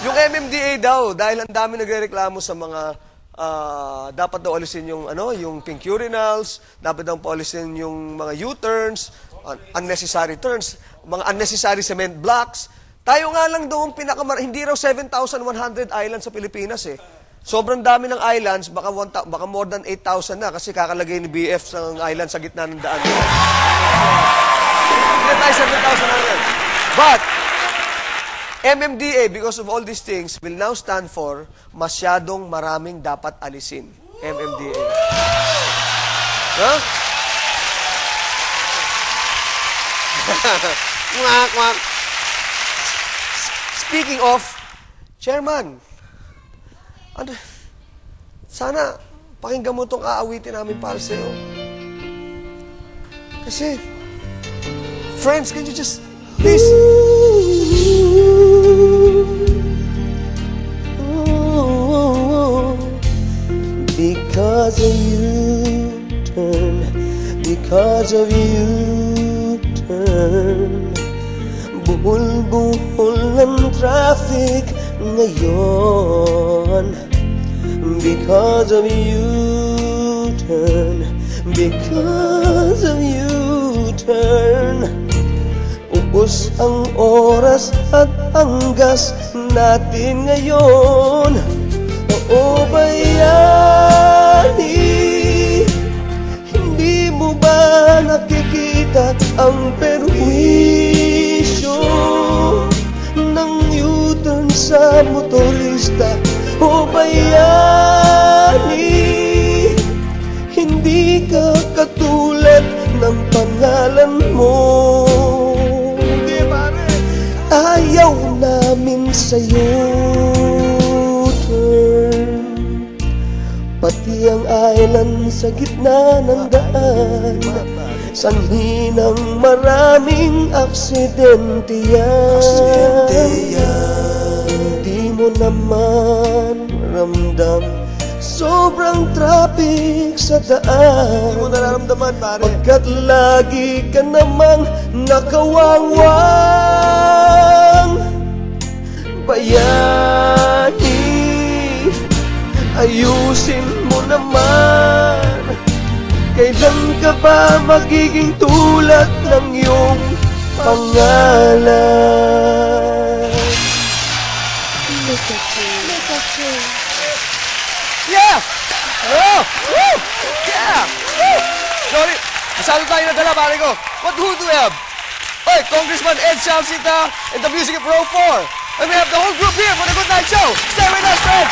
Yung MMDA daw, dahil ang dami nagrereklamo sa mga dapat daw alisin yung yung pink urinals, dapat daw alisin yung mga U-turns, unnecessary turns, mga unnecessary cement blocks. Tayo nga lang doon hindi raw 7,100 islands sa Pilipinas eh. Sobrang dami ng islands, baka more than 8,000 na kasi kakalagay ni BF sa island sa gitna ng daan. Hindi tayo 7,100. But MMDA, because of all these things, will now stand for masyadong maraming dapat alisin. MMDA. Huh? Speaking of, Chairman, sana pakinggan mo itong aawitin namin para sa'yo. Kasi, friends, can you just, please, because of you turn, buhol-buhol ng traffic ngayon. Because of you turn, ubos ang oras at ang gas natin ngayon. Oo, bayani, hindi mo ba nakikita ang perwisyo ng U-turn sa motorista? O bayani, hindi ka katulad ng pangalan mo. Hindi, pare. Ayaw namin sa'yo, turn. Pati ang island sa gitna ng daan, sanhi ng maraming aksidente yan. Di mo naman ramdam sobrang traffic sa daan. Hindi mo nararamdaman, pare. Pagkat lagi ka namang nakawangwang. Bayani, ayusin mo naman. Kailan ka ba magiging tulad ng iyong pangalan? Yeah! Oh! Woo! Yeah! Woo! Sorry, masyado tayo nadala, pare ko. Who do we have? Hey, Congressman Ed Salcita and the music of Row 4. And we have the whole group here for the Good Night Show. Stay with us, friends!